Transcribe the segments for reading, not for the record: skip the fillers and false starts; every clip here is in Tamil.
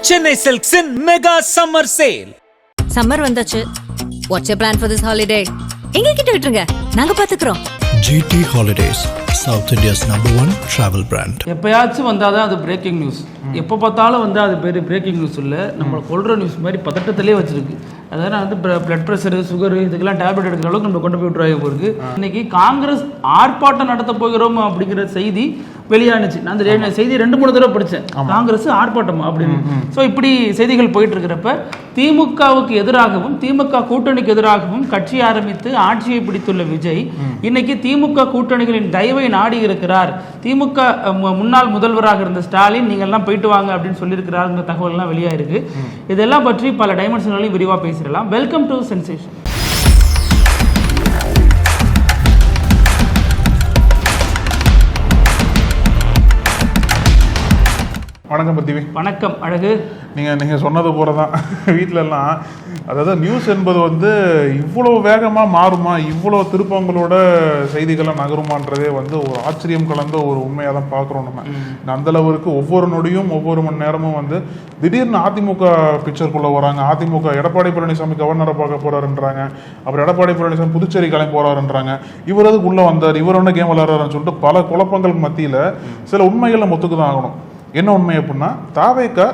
Chennai Silks in mega summer sale. Summer வந்தாச்சு. What's your plan for this holiday? எங்க கிட்ட விட்டுருங்க, நாங்க பாத்துக்கிறோம். GT Holidays, South India's #1 travel brand. எப்பயாச்சும் வந்தாதான் அது பிரேக்கிங் நியூஸ். எப்போ பார்த்தாலும் வந்து அது பேர் பிரேக்கிங் நியூஸ் இல்லை, நம்மளை கொள்கிற நியூஸ் மாதிரி பதட்டத்திலே வச்சிருக்கு. அதாவது வந்து பிளட் ப்ரெஷரு, சுகரு, இதுக்கெல்லாம் டேப்லெட் எடுக்கிற அளவுக்கு நம்ம கொண்டு போய் விட்டுருவாங்க போருக்கு. இன்னைக்கு காங்கிரஸ் ஆர்ப்பாட்டம் நடத்த போகிறோம் அப்படிங்கிற செய்தி வெளியானுச்சு. நான் அந்த செய்தி 2-3 தடவை படித்தேன். காங்கிரஸ் ஆர்ப்பாட்டமா அப்படின்னு. ஸோ இப்படி செய்திகள் போயிட்டு இருக்கிறப்ப திமுகவுக்கு எதிராகவும் திமுக கூட்டணிக்கு எதிராகவும் கட்சி ஆரம்பித்து ஆட்சியை பிடித்துள்ள விஜய் இன்னைக்கு திமுக கூட்டணிகளின் தயவை நாடி இருக்கிறார். திமுக முன்னாள் முதல்வராக இருந்த ஸ்டாலின் நீங்க எல்லாம் போயிட்டு வாங்க அப்படின்னு சொல்லியிருக்கிறாருங்கிற தகவல்லாம் வெளியாயிருக்கு. இதெல்லாம் பற்றி பல டைமென்ஷன்களையும் விரிவாக பேசிடலாம். Welcome to sensation. வணக்கம் பிருத்திவி. வணக்கம் அழகு. நீங்கள் சொன்னது போல தான் வீட்டிலலாம், அதாவது நியூஸ் என்பது வந்து இவ்வளோ வேகமாக மாறுமா, இவ்வளோ திருப்பங்களோட செய்திகள்லாம் நகருமான்றதே வந்து ஒரு ஆச்சரியம் கலந்த ஒரு உண்மையாக தான் பார்க்குறோம். நம்ம அந்தளவுக்கு ஒவ்வொரு நொடியும் ஒவ்வொரு மணி நேரமும் வந்து திடீர்னு அதிமுக பிக்சருக்குள்ளே வராங்க. அதிமுக எடப்பாடி பழனிசாமி கவர்னரை பார்க்க போகிறாருன்றாங்க, அப்புறம் எடப்பாடி பழனிசாமி புதுச்சேரி கிளம்பி போகிறாருன்றாங்க. இவர் அதுக்கு உள்ளே வந்தார், இவர் ஒன்று கேம் விளையாடுறாருன்னு சொல்லிட்டு பல குழப்பங்களுக்கு மத்தியில் சில உண்மைகளை ஒத்துக்கு தான் ஆகணும். என்ன உண்மை அப்படின்னா, தாவேகா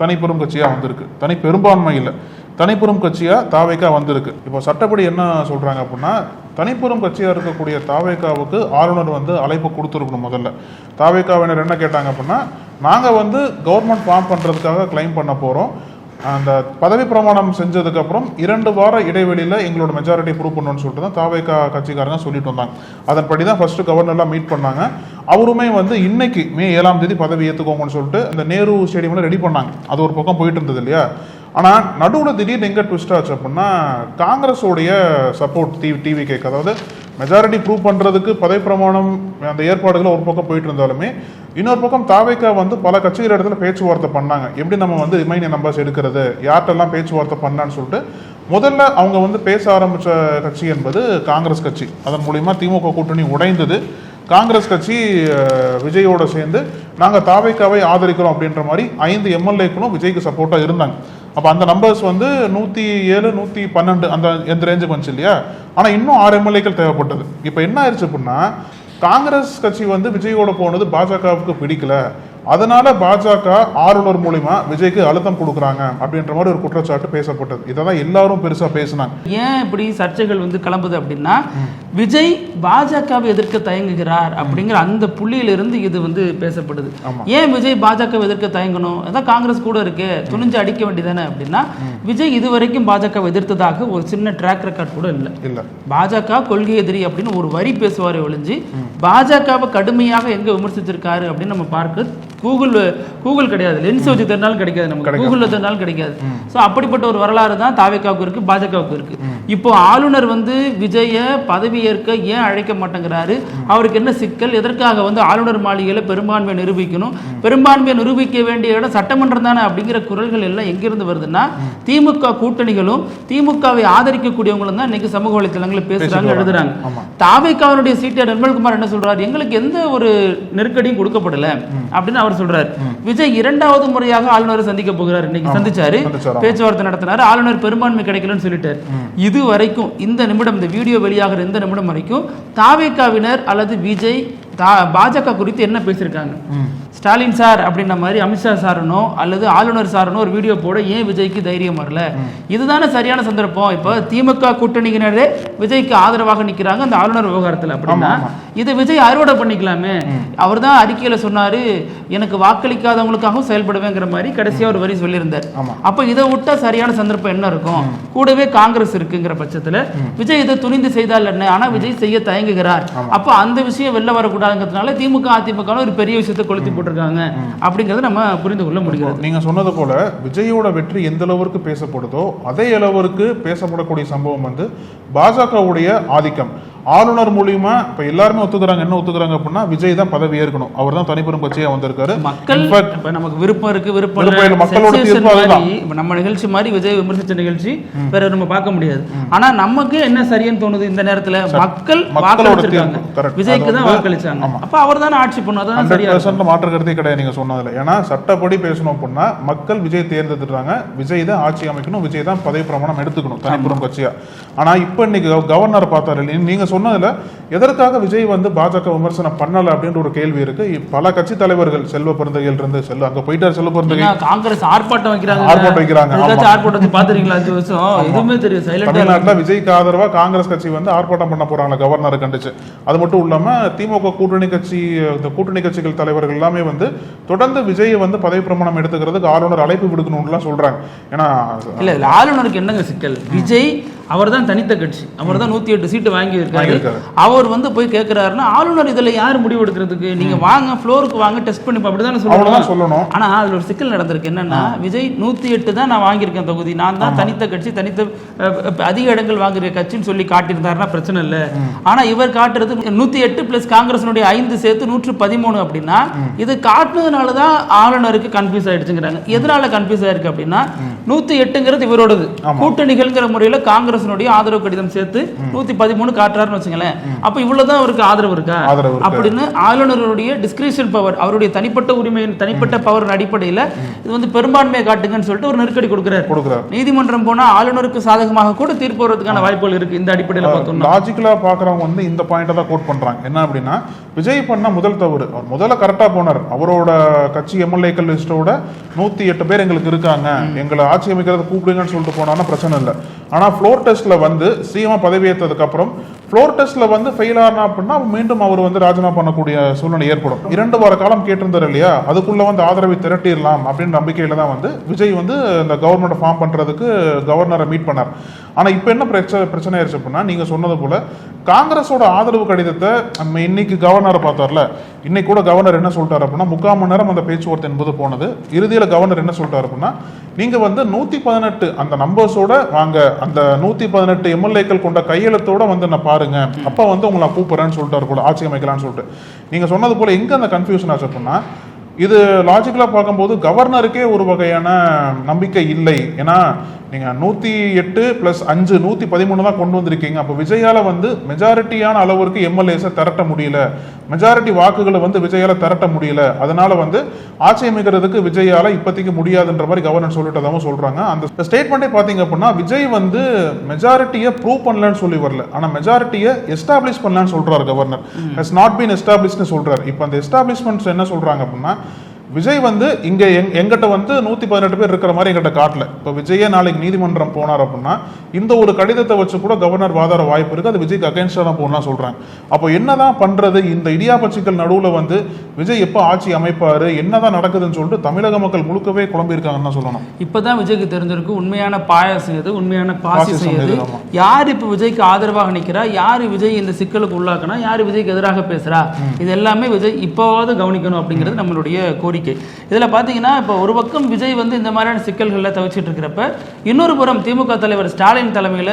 தனிப்பெரும் கட்சியாக வந்திருக்கு. தனி பெரும்பான்மை இல்லை, தனிப்பெரும் கட்சியாக தாவேகா வந்திருக்கு. இப்போ சட்டப்படி என்ன சொல்கிறாங்க அப்படின்னா, தனிப்பெரும் கட்சியாக இருக்கக்கூடிய தாவேகாவுக்கு ஆளுநர் வந்து அழைப்பு கொடுத்துருக்கணும். முதல்ல தாவேகாவினர் என்ன கேட்டாங்க அப்படின்னா, நாங்கள் வந்து கவர்மெண்ட் ஃபார்ம் பண்ணுறதுக்காக கிளைம் பண்ண போகிறோம். அந்த பதவி பிரமாணம் செஞ்சதுக்கப்புறம் 2 வார இடைவெளியில் எங்களோட மெஜாரிட்டி ப்ரூவ் பண்ணணும்னு சொல்லிட்டு தான் தாவேகா கட்சிக்காரங்க சொல்லிட்டு வந்தாங்க. அதன்படி தான் ஃபர்ஸ்ட் கவர்னர்லாம் மீட் பண்ணாங்க. அவருமே வந்து இன்னைக்கு மே 7ஆம் தேதி பதவி ஏற்றுக்கோங்கன்னு சொல்லிட்டு அந்த நேரு ஸ்டேடியமில் ரெடி பண்ணாங்க. அது ஒரு பக்கம் போயிட்டு இருந்தது இல்லையா. ஆனால் நடுவில் திடீர்னு எங்கே ட்விஸ்ட் ஆச்சு அப்படின்னா, காங்கிரஸோடைய சப்போர்ட் டிவிகேக்கு, அதாவது மெஜாரிட்டி ப்ரூவ் பண்ணுறதுக்கு பதவி பிரமாணம் அந்த ஏற்பாடுகளை ஒரு பக்கம் போயிட்டு இருந்தாலுமே, இன்னொரு பக்கம் தாவேகா வந்து பல கட்சிகள் இடத்துல பேச்சுவார்த்தை பண்ணாங்க. எப்படி நம்ம வந்து ரிமைனிங் நம்பர்ஸ் எடுக்கிறது, யார்கிட்டெல்லாம் பேச்சுவார்த்தை பண்ணான்னு சொல்லிட்டு முதல்ல அவங்க வந்து பேச ஆரம்பித்த கட்சி என்பது காங்கிரஸ் கட்சி. அதன் மூலிமா திமுக கூட்டணி உடைந்தது. காங்கிரஸ் கட்சி விஜயோட சேர்ந்து நாங்கள் தாவேகாவை ஆதரிக்கிறோம் அப்படின்ற மாதிரி 5 எம்எல்ஏக்களும் விஜய்க்கு சப்போர்ட்டாக இருந்தாங்க. அப்போ அந்த நம்பர்ஸ் வந்து 107, 112 அந்த ரேஞ்சுக்கு வந்துச்சு இல்லையா. ஆனால் இன்னும் 6 எம்எல்ஏக்கள் தேவைப்பட்டது. இப்போ என்ன ஆயிடுச்சு அப்படின்னா, காங்கிரஸ் கட்சி வந்து விஜயோட போனது பாஜகவுக்கு பிடிக்கல, அதனால பாஜக ஆளுநர் மூலிமா விஜய்க்கு அழுத்தம் கொடுக்குறாங்க அப்படின்ற மாதிரி ஒரு குற்றச்சாட்டு பேசப்பட்டது. இதான் எல்லாரும் பெருசா பேசினாங்க. ஏன் இப்படி சர்ச்சைகள் வந்து கிளம்புது அப்படின்னா, விஜய் பாஜகவை எதிர்க்க தயங்குகிறார் அப்படிங்கிற அந்த புள்ளியிலிருந்து இது வந்து பேசப்படுது. ஏன் விஜய் பாஜகவை எதிர்க்க தயங்கணும், அதான் காங்கிரஸ் கூட இருக்கு, துணிஞ்சு அடிக்க வேண்டியதானே அப்படின்னா, விஜய் இதுவரைக்கும் பாஜகவை எதிர்த்ததாக ஒரு சின்ன ட்ராக் ரெக்கார்ட் கூட இல்லை. பாஜக கொள்கை எதிரி அப்படின்னு ஒரு வரி பேசுவாரே ஒழிஞ்சு பாஜகவை கடுமையாக எங்க விமர்சிச்சிருக்காரு அப்படின்னு நம்ம பார்க்க கூகுள் கிடையாது, லென்ஸ் வச்சு தெரிஞ்சாலும் கிடைக்காது, நமக்கு கூகுள்ல தெரிஞ்சாலும் கிடைக்காது. ஸோ அப்படிப்பட்ட ஒரு வரலாறு தான் தாவேகாவுக்கு இருக்கு, பாஜகவுக்கு இருக்கு. இப்போ ஆளுநர் வந்து விஜய பதவி ஏற்க ஏன் அழைக்க மாட்டேங்கிறாரு, அவருக்கு என்ன சிக்கல், எதற்காக வந்து ஆளுநர் மாளிகையில பெரும்பான்மையை நிரூபிக்கணும், பெரும்பான்மையை நிரூபிக்க வேண்டிய இடம் சட்டமன்றம் தானே அப்படிங்கிற குரல்கள் எல்லாம் எங்கிருந்து வருதுன்னா, திமுக கூட்டணிகளும் திமுகவை ஆதரிக்கக்கூடியவங்களும் தான் இன்னைக்கு சமூக வலைத்தளங்களில் பேசுறாங்க, எழுதுறாங்க. தாவேகாவினுடைய சீட்டர் நிர்மல்குமார் என்ன சொல்றாரு, எங்களுக்கு எந்த ஒரு நெருக்கடியும் கொடுக்கப்படல அப்படின்னு அவர் சொல்றாரு. விஜய் 2வது முறையாக ஆளுநரை சந்திக்க போகிறார். இன்னைக்கு சந்திச்சாரு, பேச்சுவார்த்தை நடத்தினாரு, ஆளுநர் பெரும்பான்மை கிடைக்கலன்னு சொல்லிட்டாரு. இது வரைக்கும் இந்த நிமிடம், இந்த வீடியோ வெளியாகிற இந்த நிமிடம் வரைக்கும் தாவேகாவினர் அல்லது விஜய் பாஜக குறித்து என்ன பேசியிருக்காங்க, ஸ்டாலின் சார் அப்படின்ற மாதிரி அமித்ஷா சாரனோ அல்லது ஆளுநர் சாரனோ ஒரு வீடியோ போட ஏன் விஜய்க்கு தைரியம் வரல, இதுதானே சரியான சந்தர்ப்பம். இப்போ திமுக கூட்டணியினரே விஜய்க்கு ஆதரவாக நிற்கிறாங்க அந்த ஆளுநர் விவகாரத்தில் அப்படின்னா, இதை விஜய் அறுவடை பண்ணிக்கலாமே. அவர் தான் அறிக்கையில் சொன்னாரு, எனக்கு வாக்களிக்காதவங்களுக்காகவும் செயல்படுவேங்கிற மாதிரி கடைசியாக ஒரு வரி சொல்லியிருந்தார். அப்போ இதை விட்டா சரியான சந்தர்ப்பம் என்ன இருக்கும், கூடவே காங்கிரஸ் இருக்குங்கிற பட்சத்தில் விஜய் இதை துணிந்து செய்தால் என்ன, ஆனால் விஜய் செய்ய தயங்குகிறார். அப்போ அந்த விஷயம் வெளில வரக்கூடாதுங்கிறதுனால திமுக அதிமுக ஒரு பெரிய விஷயத்தை கொளுத்தி போட்டு அப்படிங்கறத நம்ம புரிந்து கொள்ள முடியும். நீங்க சொன்னது போல விஜயோட வெற்றி எந்த அளவுக்கு பேசப்படுதோ அதே அளவுக்கு பேசப்படக்கூடிய சம்பவம் வந்து பாஜகவுடைய ஆதிக்கம். ஆளுநர் மூலியமா இப்ப எல்லாருமே ஒத்துக்கிறாங்க, என்ன ஒத்துக்கிறாங்க அப்படின்னா விஜய் தான் பதவி ஏற்கணும், அவர் தான் தனிப்பெரும் கட்சியா வந்திருக்காரு. மக்கள் இப்ப நமக்கு விருப்பம் இருக்கு, விருப்பம் இல்ல, மக்களோட தீர்ப்பு அதுதான். இப்ப நம்ம நிகழ்ச்சி மாதிரி விஜய் விமர்சிச்ச நிகழ்ச்சி வேற நம்ம பார்க்க முடியாது. ஆனா நமக்கு என்ன சரின்னு தோணுது இந்த நேரத்துல, மக்கள் வாக்களிச்சிருக்காங்க, விஜய்க்கு தான் வாக்களிச்சாங்க, அப்ப அவர் தானே ஆட்சி பண்ணும். அதான் 100% மாற்று கருத்தே கிடையாது நீங்க சொன்னதுல. ஏன்னா சட்டப்படி பேசணும் அப்படின்னா மக்கள் விஜய் தேர்ந்தெடுத்துட்டாங்க, விஜய் தான் ஆட்சி அமைக்கணும், விஜய் தான் பதவி பிரமாணம் எடுத்துக்கணும் தனிப்பெரும் கட்சியா. ஆனா இப்ப இன்னைக்கு கவர்னர் பார்த்தாரு, நீங்க சொன்னதுல எதற்காக விஜய் வந்து பாஜக விமர்சனம் பண்ணல அப்படின்ற ஒரு கேள்வி இருக்கு. பல கட்சி தலைவர்கள் செல்வ பெருந்தகையில் இருந்து அங்க போயிட்டார், செல்வ பெருந்தகை காங்கிரஸ் ஆர்ப்பாட்டம் வைக்கிறாங்க, ஆர்ப்பாட்டம் பாத்துறீங்களா? 5 வருஷம் எதுவுமே தெரியும். தமிழ்நாட்டுல விஜய்க்கு ஆதரவா காங்கிரஸ் கட்சி வந்து ஆர்ப்பாட்டம் பண்ண போறாங்க கவர்னர் கண்டிச்சு. அது மட்டும் இல்லாம திமுக கூட்டணி கட்சிகள் தலைவர்கள் எல்லாமே வந்து தொடர்ந்து விஜய் வந்து பதவி பிரமாணம் எடுத்துக்கிறதுக்கு ஆளுநர் அழைப்பு விடுக்கணும்னு சொல்றாங்க. ஏன்னா இல்ல ஆளுநருக்கு என்னங்க சிக்கல், விஜய் அவர் தான் தனித்த கட்சி, அவர் தான் 108 சீட்டு வாங்கி இருக்காரு, அவர் வந்து போய் கேட்கிறாருன்னா ஆளுநர் இதுல யார் முடிவு எடுக்கிறதுக்கு, நீங்க வாங்க ஃப்ளோருக்கு வாங்க டெஸ்ட் பண்ணி அப்படிதான் சொல்லணும். ஆனா அதுல ஒரு சிக்கல் நடந்திருக்கு. என்னன்னா விஜய் 108 தான் நான் வாங்கியிருக்கேன் தொகுதி, நான் தான் தனித்த கட்சி, தனித்த அதிக இடங்கள் வாங்குற கட்சின்னு சொல்லி காட்டியிருந்தாருன்னா பிரச்சனை இல்லை. ஆனா இவர் காட்டுறது 108 பிளஸ் காங்கிரஸினுடைய 5 சேர்த்து 113 அப்படின்னா இது காட்டுனதுனாலதான் ஆளுநருக்கு கன்ஃபியூஸ் ஆயிடுச்சுங்கிறாங்க. எதனால கன்ஃபியூஸ் ஆயிருக்கு அப்படின்னா 108ங்கிறது இவரோடது, கூட்டணிகள்ங்கிற முறையில காங்கிரஸ் ஆதரவு கடிதம் சேர்த்து 113 காட்டுறாருன்னு வச்சுங்களேன். அப்ப இவ்வளவுதான் அவருக்கு ஆதரவு இருக்கா அப்படின்னு ஆளுநருடைய டிஸ்கிரிஷன் பவர், அவருடைய தனிப்பட்ட உரிமையின் தனிப்பட்ட பவர் அடிப்படையில் இது வந்து பெரும்பான்மையை காட்டுங்கன்னு சொல்லிட்டு ஒரு நெருக்கடி கொடுக்கிறார். நீதிமன்றம் போனா ஆளுநருக்கு சாதகமாக கூட தீர்ப்பு வருவதற்கான வாய்ப்புகள் இருக்கு. இந்த அடிப்படையில் பார்த்தோம்னா லாஜிக்கலா பாக்குறவங்க வந்து இந்த பாயிண்ட தான் கோட் பண்றாங்க. என்ன அப்படின்னா விஜய் பண்ண முதல் தவறு, அவர் முதல்ல கரெக்டா போனார், அவரோட கட்சி எம்எல்ஏக்கள் லிஸ்டோட 108 பேர் எங்களுக்கு இருக்காங்க, எங்களை ஆட்சி அமைக்கிறது கூப்பிடுங்கன்னு சொல்லிட்டு போனா பிரச்சனை இல்லை. ஆனா ஃப்ளோர் டெஸ்ட்ல வந்து சிஎம் பதவியேற்றதுக்கு அப்புறம் ஃப்ளோர் டெஸ்ட்ல வந்து ஃபெயில் ஆனா அப்படின்னா மீண்டும் அவர் வந்து ராஜினாமா பண்ணக்கூடிய சூழ்நிலை ஏற்படும். 2 வார காலம் கேட்டிருந்தார் இல்லையா, அதுக்குள்ள வந்து ஆதரவை திரட்டிடலாம் அப்படின்னு நம்பிக்கையில தான் வந்து விஜய் வந்து இந்த கவர்மெண்ட் ஃபார்ம் பண்றதுக்கு கவர்னரை மீட் பண்ணார். ஆனா இப்ப என்ன பிரச்சனை ஆயிடுச்சு அப்படின்னா நீங்க சொன்னது போல காங்கிரஸோட ஆதரவு கடிதத்தை நம்ம இன்னைக்கு கவர்னரை பார்த்தார்ல, இன்னைக்கு கூட கவர்னர் என்ன சொல்லிட்டாரு அப்படின்னா 3/4 மணி நேரம் அந்த பேச்சுவார்த்தை என்பது போனது. இறுதியில கவர்னர் என்ன சொல்லிட்டாரு அப்படின்னா நீங்க வந்து 118 அந்த நம்பர்ஸோட வாங்க, அந்த 118 எம்எல்ஏக்கள் கொண்ட கையெழுத்தோட வந்து நான் பாருங்க, அப்ப வந்து உங்களை கூப்பிடுறேன்னு சொல்லிட்டாரு போல, ஆட்சி அமைக்கலாம்னு சொல்லிட்டு. நீங்க சொன்னது போல எங்க அந்த கன்ஃபியூஷன் ஆச்சு அப்படின்னா இது லாஜிக்கலா பார்க்கும்போது கவர்னருக்கே ஒரு வகையான நம்பிக்கை இல்லை. ஏன்னா நீங்க 108 பிளஸ் 5 113 தான் கொண்டு வந்திருக்கீங்க. அப்போ விஜயால வந்து மெஜாரிட்டியான அளவிற்கு எம்எல்ஏஸை திரட்ட முடியல, மெஜாரிட்டி வாக்குகளை வந்து விஜயால திரட்ட முடியல, அதனால வந்து ஆட்சி அமைக்கிறதுக்கு விஜயால இப்போதைக்கு முடியாதுன்ற மாதிரி கவர்னர் சொல்லிட்டதாகவும் சொல்றாங்க. அந்த ஸ்டேட்மெண்ட்டே பாத்தீங்க அப்படின்னா விஜய் வந்து மெஜாரிட்டியை ப்ரூவ் பண்ணலன்னு சொல்லி வரல, ஆனா மெஜாரிட்டியை எஸ்டாப்ளிஷ் பண்ணலான்னு சொல்றாரு கவர்னர். ஹஸ் நாட் பீன் எஸ்டாப்ளிஷ்னு சொல்றாரு. இப்போ அந்த எஸ்டாப்ளிஷ்மெண்ட்ஸ் என்ன சொல்றாங்க அப்படின்னா விஜய் வந்து இங்க எங்கிட்ட வந்து 118 பேர் இருக்கிற மாதிரி எங்கிட்ட காட்டல. இப்போ விஜயே நாளைக்கு நீதிமன்றம் போனார் அப்படின்னா இந்த ஒரு கடிதத்தை வச்சு கூட கவர்னர் வாதாட வாய்ப்பு இருக்கு, அது விஜய்க்கு அகைன்ஸ்டா தான் போனா சொல்றாங்க. அப்போ என்னதான் பண்றது, இந்த இடியாப்பச்சிக்கல் நடுவுல வந்து விஜய் எப்போ ஆட்சி அமைப்பாரு, என்னதான் நடக்குதுன்னு சொல்லிட்டு தமிழக மக்கள் முழுக்கவே குழம்பி இருக்காங்கன்னு சொல்லணும். இப்பதான் விஜய்க்கு தெரிஞ்சிருக்கு உண்மையான பாயாசம் எது, உண்மையான பாசிசம் எது, யார் இப்ப விஜய்க்கு ஆதரவாக நிக்கிறா, யாரு விஜய் இந்த சிக்கலுக்கு உள்ளாக்கனா, யாரு விஜய்க்கு எதிராக பேசுறா, இது எல்லாமே விஜய் இப்போவாவது கவனிக்கணும் அப்படிங்கிறது நம்மளுடைய கோரிக்கை. இதுல பாத்தீங்கன்னா இப்ப ஒரு பக்கம் விஜய் வந்து இந்த மாதிரியான சிக்கல்களை தவிச்சிட்டு இருக்கிறப்ப இன்னொரு புறம் திமுக தலைவர் ஸ்டாலின் தலைமையில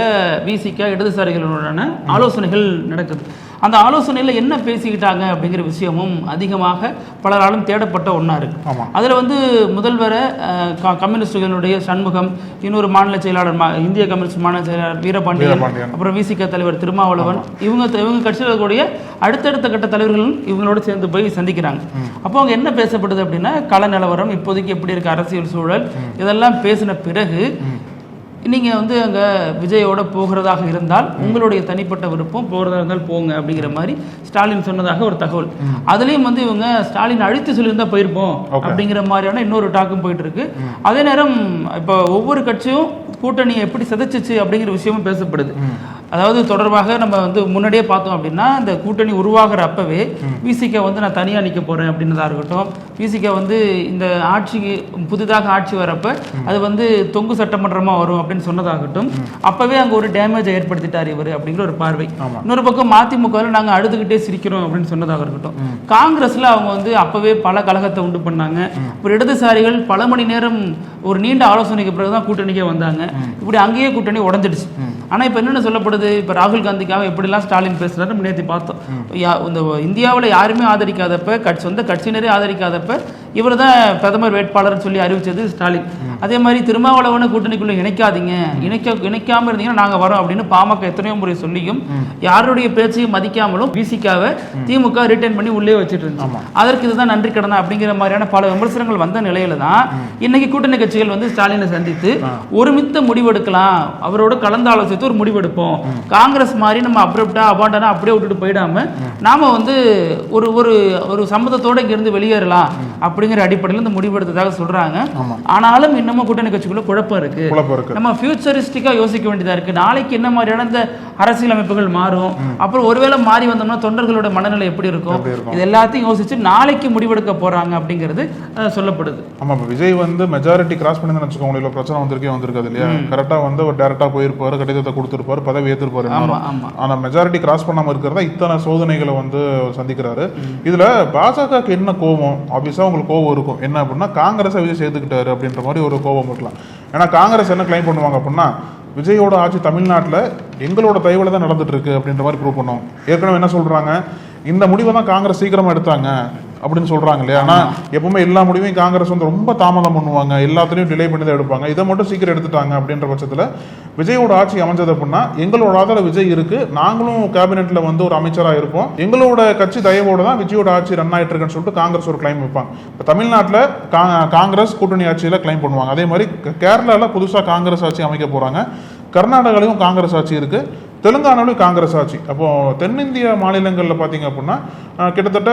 விசிக இடதுசாரிகளுடனான ஆலோசனைகள் நடக்குது. அந்த ஆலோசனையில என்ன பேசிக்கிட்டாங்க அப்படிங்கிற விஷயமும் அதிகமாக பலராலும் தேடப்பட்ட ஒன்றா இருக்கு. அதுல வந்து முதல்வரை கம்யூனிஸ்டுகளுடைய சண்முகம், இன்னொரு மாநில செயலாளர் இந்திய கம்யூனிஸ்ட் மாநில செயலாளர் வீரபாண்டியன், அப்புறம் விசிக தலைவர் திருமாவளவன், இவங்க கட்சியில் கூடிய அடுத்தடுத்த கட்ட தலைவர்களும் இவங்களோட சேர்ந்து போய் சந்திக்கிறாங்க. அப்போ அவங்க என்ன பேசப்படுது அப்படின்னா கள நிலவரம், இப்போதைக்கு எப்படி இருக்கு அரசியல் சூழல், இதெல்லாம் பேசின பிறகு நீங்க வந்து அங்க விஜயோட போகிறதாக இருந்தால் உங்களுடைய தனிப்பட்ட விருப்பம், போகிறதா இருந்தால் போங்க அப்படிங்கிற மாதிரி ஸ்டாலின் சொன்னதாக ஒரு தகவல். அதுலயும் வந்து இவங்க ஸ்டாலின் அழைத்து சொல்லியிருந்தா போயிருப்போம் அப்படிங்கிற மாதிரியான இன்னொரு டாக்கும் போயிட்டு இருக்கு. அதே நேரம் இப்போ ஒவ்வொரு கட்சியும் கூட்டணியை எப்படி சிதைச்சிச்சு அப்படிங்கிற விஷயமும் பேசப்படுது. அதாவது தொடர்பாக நம்ம வந்து முன்னாடியே பார்த்தோம் அப்படின்னா இந்த கூட்டணி உருவாகிற அப்பவே விசிக வந்து நான் தனியாக நிற்க போறேன் அப்படின்னதா இருக்கட்டும், விசிக வந்து இந்த ஆட்சிக்கு புதிதாக ஆட்சி வரப்ப அது வந்து தொங்கு சட்டமன்றமா வரும் அப்படின்னு சொன்னதாகட்டும், அப்பவே அங்க ஒரு டேமேஜை ஏற்படுத்திட்டார் இவர் அப்படிங்கிற ஒரு பார்வை. இன்னொரு பக்கம் மதிமுகவில் நாங்கள் அழுதுகிட்டே சிரிக்கிறோம் அப்படின்னு சொன்னதாக இருக்கட்டும், காங்கிரஸ்ல அவங்க வந்து அப்பவே பல கலகத்தை உண்டு பண்ணாங்க. ஒரு இடதுசாரிகள் பல மணி நேரம் ஒரு நீண்ட ஆலோசனைக்கு பிறகுதான் கூட்டணிக்கே வந்தாங்க. இப்படி அங்கேயே கூட்டணி உடஞ்சிடுச்சு. ஆனா இப்ப என்னென்ன சொல்லப்படுது, இப்ப ராகுல் காந்திக்காக எப்படிலாம் ஸ்டாலின் பேசுறாரு நம்ம நேற்று பார்த்தோம். இந்த இந்தியாவில் யாருமே ஆதரிக்காதப்ப, சொந்த கட்சியினரே ஆதரிக்காதப்ப இவர் தான் பிரதமர் வேட்பாளர்னு சொல்லி அறிவிச்சது ஸ்டாலின். அதே மாதிரி திருமாவளவனை கூட்டணிக்குள்ள இணைக்காதீங்க, இணைக்காம இருந்தீங்கன்னா நாங்க வரோம் அப்படின்னு பாமக எத்தனையோ முறை சொல்லியும் யாருடைய பேச்சையும் மதிக்காமலும் விசிகாவை திமுக ரிட்டைன் பண்ணி உள்ளே வச்சுட்டு இருந்துச்சு. அதற்கு இதுதான் நன்றி கடனா அப்படிங்கிற மாதிரியான பல விமர்சனங்கள் வந்த நிலையில தான் இன்னைக்கு கூட்டணி கட்சிகள் வந்து ஸ்டாலினை சந்தித்து ஒருமித்த முடிவெடுக்கலாம், அவரோட கலந்து ஆலோசித்து ஒரு முடிவெடுப்போம், காங்கிரஸ் மாதிரி நம்ம அப்ரப்டா அபாண்டனா அப்படியே விட்டுட்டு போயிடாம நாம வந்து ஒரு ஒரு சம்மதத்தோட இங்கிருந்து வெளியேறலாம் அப்படிங்கிற அடிப்படையில் இந்த முடிவெடுத்ததாக சொல்றாங்க. ஆனாலும் இன்னமும் கூட்டணி கட்சிக்குள்ள குழப்பம் இருக்கு. நம்ம ஃபியூச்சரிஸ்டிக்கா யோசிக்க வேண்டியதா இருக்கு. நாளைக்கு என்ன மாதிரியான இந்த அரசியல் அமைப்புகள் மாறும், அப்புறம் ஒருவேளை மாறி வந்தோம்னா தொண்டர்களோட மனநிலை எப்படி இருக்கும், இது எல்லாத்தையும் யோசிச்சு நாளைக்கு முடிவெடுக்க போறாங்க அப்படிங்கிறது சொல்லப்படுது. ஆமா, விஜய் வந்து மெஜாரிட்டி கிராஸ் பண்ணி வச்சுக்கோங்க, இவ்வளவு பிரச்சனை வந்திருக்காது இல்லையா? கரெக்டா வந்து ஒரு டைரக்டா போயிருப்பாரு, கடிதத்தை கொடுத்துருப்பாரு, பதவி ஏற்றிருப்பாரு. ஆனா மெஜாரிட்டி கிராஸ் பண்ணாம இருக்கிறதா இத்தனை சோதனைகளை வந்து சந்திக்கிறாரு. இதுல பாஜகவுக்கு என்ன கோபம்? ஆப்வியஸா உங்களுக்கு கோபம் இருக்கும். என்ன அப்படின்னா காங்கிரஸை விஜய் சேர்த்துக்கிட்டாரு அப்படின்ற மாதிரி ஒரு கோபம் இருக்கலாம். ஏன்னா காங்கிரஸ் என்ன கிளைம் பண்ணுவாங்க அப்படின்னா, விஜயோட ஆட்சி தமிழ்நாட்டில் எங்களோட தயவுல தான் நடந்துட்டு இருக்கு அப்படின்ற மாதிரி ப்ரூவ் பண்ணுவோம். ஏற்கனவே என்ன சொல்றாங்க, இந்த முடிவை தான் காங்கிரஸ் சீக்கிரமா எடுத்தாங்க அப்படின்னு சொல்றாங்க இல்லையா? ஆனா எப்பவுமே எல்லா முடிவையும் காங்கிரஸ் வந்து ரொம்ப தாமதம் பண்ணுவாங்க, எல்லாத்துலயும் டிலே பண்ணி தான் எடுப்பாங்க. இதை மட்டும் சீக்கிரம் எடுத்துட்டாங்க அப்படின்ற பட்சத்துல விஜயோட ஆட்சி அமைஞ்சது அப்படின்னா எங்களோட ஆதரவு விஜய் இருக்கு, நாங்களும் கேபினெட்ல வந்து ஒரு அமைச்சரா இருப்போம், எங்களோட கட்சி தயவோட தான் விஜயோட ஆட்சி ரன் ஆயிட்டு இருக்குன்னு சொல்லிட்டு காங்கிரஸ் ஒரு கிளைம் வைப்பாங்க. இப்போ தமிழ்நாட்டில் காங்கிரஸ் கூட்டணி ஆட்சியில கிளைம் பண்ணுவாங்க. அதே மாதிரி கேரளால புதுசா காங்கிரஸ் ஆட்சி அமைக்க போறாங்க, கர்நாடகாலையும் காங்கிரஸ் ஆட்சி இருக்கு, தெலுங்கானாவிலும் காங்கிரஸ் ஆட்சி. அப்போ தென்னிந்திய மாநிலங்களில் பார்த்தீங்க அப்படின்னா கிட்டத்தட்ட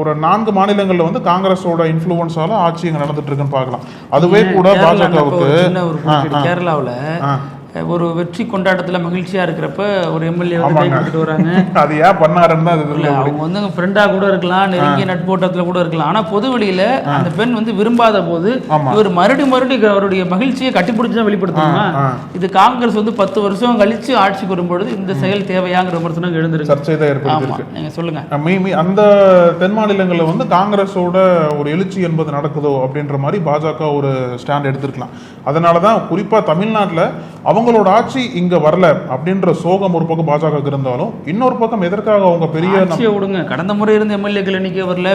ஒரு 4 மாநிலங்களில் வந்து காங்கிரஸோட இன்ஃப்ளூயன்ஸால ஆட்சி இங்கே நடந்துட்டு இருக்குன்னு பார்க்கலாம். அதுவே கூட பாஜகவுக்கு கேரளாவில் ஒரு வெற்றி கொண்டாட்டத்தில் மகிழ்ச்சியா இருக்கிறப்ப ஒரு எம்எல்ஏ வந்து கை கொடுத்துட்டு வராங்க. அது ஏன் பண்ணாருன்னு அவங்க வந்து ஃப்ரெண்டா கூட இருக்கலாம், நெருங்கிய நட்போட்டத்துல கூட இருக்கலாம். ஆனா பொது வெளியில அந்த பெண் வந்து விரும்பாத போது இவர் மறுபடியும் அவருடைய மகிழ்ச்சியை கட்டிப்பிடிச்சுதான் வெளிப்படுத்தணுமா? இது காங்கிரஸ் வந்து 10 வருஷம் கழிச்சு ஆட்சிக்கு வரும்பொழுது இந்த செயல் தேவையாங்கிற விமர்சனம் எழுந்திருக்கு, சர்ச்சை தான் ஏற்படுத்திருக்கு. நீங்க சொல்லுங்க. அந்த தென் மாநிலங்களில் வந்து காங்கிரஸோட ஒரு எழுச்சி என்பது நடக்குதோ அப்படின்ற மாதிரி பாஜக ஒரு ஸ்டாண்ட் எடுத்திருக்கலாம். அதனாலதான் குறிப்பா தமிழ்நாட்டில் அவங்களோட ஆட்சி இங்க வரல அப்படின்ற சோகம் ஒரு பக்கம் பாஜக இருந்தாலும், இன்னொரு பக்கம் எதற்காக அவங்க பெரிய விடுங்க, கடந்த முறை இருந்த எம்எல்ஏக்கள் எண்ணிக்கை வரல,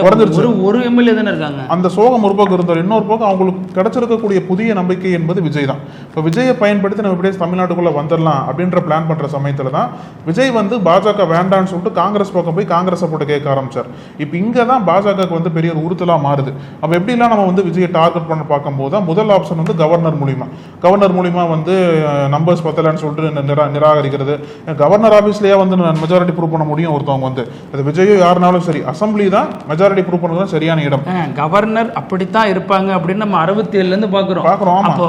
ஒரு எம்எல்ஏ தானே இருக்காங்க, அந்த சோகம் ஒரு பக்கம் இருந்தாலும் இன்னொரு பக்கம் அவங்களுக்கு கிடைச்சிருக்கக்கூடிய புதிய நம்பிக்கை என்பது விஜய் தான். இப்போ விஜயை பயன்படுத்தி நம்ம எப்படியே தமிழ்நாட்டுக்குள்ள வந்துடலாம் அப்படின்ற பிளான் பண்ற சமயத்துல தான் விஜய் வந்து பாஜக வேண்டான்னு சொல்லிட்டு காங்கிரஸ் பக்கம் போய் காங்கிரஸை போட்டு கேட்க ஆரம்பிச்சார். இப்போ இங்க தான் பாஜகவுக்கு வந்து பெரிய ஒரு உறுத்தலா மாறுது. அப்ப எப்படிலாம் நம்ம வந்து விஜயை டார்கெட் பண்ண பார்க்கும்போது தான் முதல் ஆப்ஷன் வந்து கவர்னர் மூலியமா வந்து நம்பர்ஸ் பத்தலன்னு சொல்லிட்டு நிராகரிக்கிறது. கவர்னர் ஆபீஸ்லயே வந்து மெஜாரிட்டி ப்ரூவ் பண்ண முடியும் ஒருத்தவங்க வந்து, அது விஜயோ யாருனாலும் சரி, அசம்பிளி தான் மெஜாரிட்டி ப்ரூவ் பண்ணது சரியான இடம். கவர்னர் அப்படித்தான் இருப்பாங்க அப்படின்னு நம்ம 67ல இருந்து பாக்குறோம். அப்போ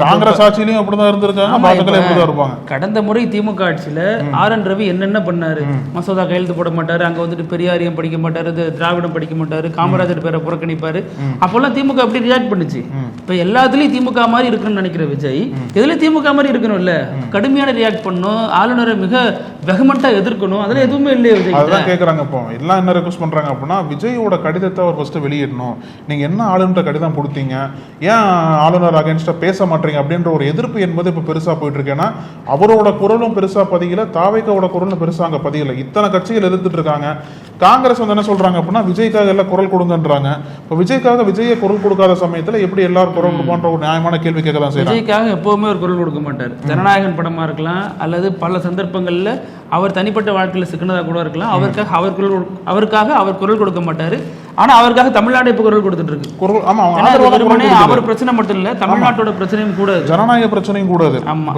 காங்கிரஸ் ஆட்சியிலயும் அப்படிதான் இருந்திருக்காங்க, பாஜக இப்படிதான் இருப்பாங்க. கடந்த முறை திமுக ஆட்சியில ஆர்.என். ரவி என்னென்ன பண்ணாரு, மசோதா கையெழுத்து போட மாட்டாரு, அங்க வந்துட்டு பெரியாரியம் படிக்க மாட்டாரு, திராவிடம் படிக்க மாட்டாரு, காமராஜர் பேரை புறக்கணிப்பாரு. அப்பெல்லாம் திமுக அப்படி ரியாக்ட் பண்ணுச்சு. இப்ப எல்லாத்துலயும் திமுக மாதிரி இருக்குன்னு நினைக்கிற விஜய் இதுல திமுக மாதிரி இருக்கணும் இல்ல, கடுமையான ரியாக்ட் பண்ணணும், ஆளுநரை மிக வெகமெண்டா எதிர்க்கணும், அதெல்லாம் எதுவுமே இல்லையே விஜய். அதான் கேக்குறாங்க. இப்போ எல்லாம் என்ன ரெக்வஸ்ட் பண்றாங்க அப்படின்னா, விஜயோட கடிதத்தை அவர் ஃபர்ஸ்ட் வெளியிடணும், நீங்க என்ன ஆளுநர் கடிதம் கொடுத்தீங்க, ஏன் ஆளுநர் அகைன்ஸ்டா பேச மாட்டீங்க அப்படின்ற ஒரு எதிர்ப்பு என்பது இப்ப பெருசா போயிட்டு இருக்கு. ஏன்னா அவரோட குரலும் பெருசா பதியல, தாவேக்காவோட குரலும் பெருசா அங்க பதியல, இத்தனை கட்சிகள் எதிர்த்துட்டு இருக்காங்க. காங்கிரஸ் வந்து என்ன சொல்றாங்க அப்படின்னா, விஜய்க்காக எல்லாம் குரல் கொடுங்கன்றாங்க. இப்போ விஜய்க்காக விஜயை குரல் கொடுக்காத சமயத்துல எப்படி எல்லாரும் குரல் கொடுப்பான்ற ஒரு நியாயமான கேள்வி கேட்க தான் செய்யறாங்க. விஜய்க்காக எப்பவுமே ஒரு குரல் கொடுக்க மாட்டார். ஜனநாயகன் படமா இருக்கலாம், அல்லது பல சந்தர்ப்பங்கள்ல அவர் தனிப்பட்ட வாழ்க்கையில் சிக்கனதாக கூட இருக்கலாம், அவருக்காக அவர் குரல் கொடுக்க மாட்டாரு. ஆனா அவருக்காக தமிழ்நாடு இப்ப குரல் கொடுத்துட்டு இருக்கு. அவர் பிரச்சனை மட்டும் இல்ல, தமிழ்நாட்டோட பிரச்சனையும் கூட, ஜனநாயக பிரச்சனையும் கூட.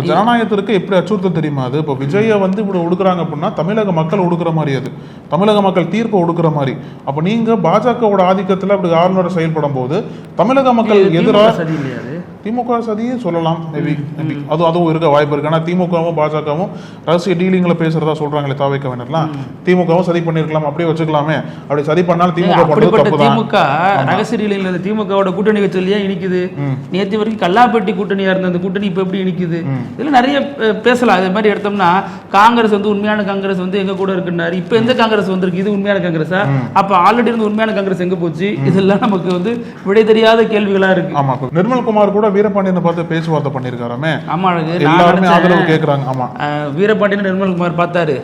ஜனநாயகத்திற்கு எப்படி அச்சுறுத்தல் தெரியுமா அது? இப்போ விஜய வந்து இப்படி ஒடுக்குறாங்க அப்படின்னா தமிழக மக்கள் ஒடுக்குற மாதிரி, அது தமிழக மக்கள் தீர்ப்பு ஒடுக்குற மாதிரி. அப்ப நீங்க பாஜகவோட ஆதிக்கத்துல அப்படி ஆளுநர் செயல்படும் போது தமிழக மக்கள் எதிராக திமுக சதியே சொல்லலாம். மேபி அதுவும் இருக்க வாய்ப்பு இருக்கு. ஆனா திமுகவும் பாஜகவும் ரகசிய டீலிங்ல பேசுறதா சொல்றாங்களே தாவேக்கவினர்லாம், திமுகவும் சதி பண்ணிருக்கலாம், அப்படியே வச்சுக்கலாமே. அப்படி சதி பண்ணாலும் திமுக திமுக ரகசிய டீலிங்ல திமுகவோட கூட்டணி வச்சலையே இனிக்குது. நேற்று வரைக்கும் கல்லாப்பட்டி கூட்டணியா இருந்த அந்த கூட்டணி இப்ப எப்படி இனிக்குது? இதுல நிறைய பேசலாம். அதே மாதிரி எடுத்தோம்னா காங்கிரஸ் வந்து உண்மையான காங்கிரஸ் வந்து எங்க கூட இருக்குன்னாரு, இப்ப எந்த காங்கிரஸ் வந்திருக்கு, இது உண்மையான காங்கிரஸா? அப்ப ஆல்ரெடி இருந்து உண்மையான காங்கிரஸ் எங்க போச்சு? இதெல்லாம் நமக்கு வந்து விடை தெரியாத கேள்விகளா இருக்கு. ஆமா, நிர்மல்குமார் கூட வீரபாண்டியனை பார்த்து பேச்சுவார்த்தை பண்ணிருக்காராமே. ஆமா அழகு, எல்லாருமே ஆதரவு கேக்குறாங்க. ஆமா, வீரபாண்டியன் நிர்மல்குமார் பார்த்தாரு,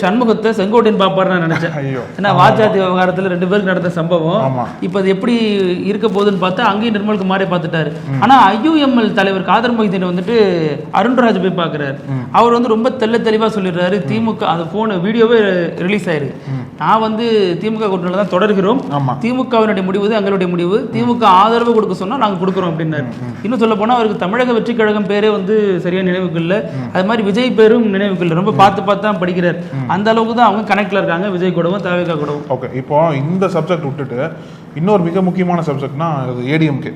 சண்முகத்தை செங்கோட்டையன் பாப்பாரு நான் நினைச்சேன். ஐயோ, ஏன்னா வாஜாதி விவகாரத்துல 2 பேருக்கு நடந்த சம்பவம் இப்ப அது எப்படி இருக்க போகுதுன்னு பார்த்தா அங்கேயும் நிர்மல்குமாரே பார்த்துட்டாரு. ஆனா IUML தலைவர் காதர் மொய்தீன் வந்துட்டு அருண்ராஜ் போய் பாக்குறாரு. அவர் வந்து ரொம்ப தெளிவா சொல்லிடுறாரு, திமுக அந்த போன் வீடியோவே ரிலீஸ் ஆயிருக்கு, நான் வந்து திமுக கூட்டணியில தான் தொடர்கிறோம், திமுகவினுடைய முடிவு எங்களுடைய முடிவு, திமுக ஆதரவு கொடுக்க சொன்னா நாங்க கொடுக்குறோம் அப்படின்னாரு. இன்னும் சொல்ல போனா அவருக்கு தமிழக வெற்றி கழகம் பேரே வந்து சரியா நினைவுக்கு இல்ல, அது மாதிரி விஜய் பேரும் நினைவுக்கு இல்ல, ரொம்ப பார்த்து தான் படிக்கிறார். அந்த அளவுக்கு தான் அவங்க கனெக்ட்ல இருக்காங்க விஜய் கூடவும் தவிக கூடவும். ஓகே, இப்போ இந்த சப்ஜெக்ட் விட்டுட்டு இன்னொரு மிக முக்கியமான சப்ஜெக்ட்னா ஏடிஎம்கே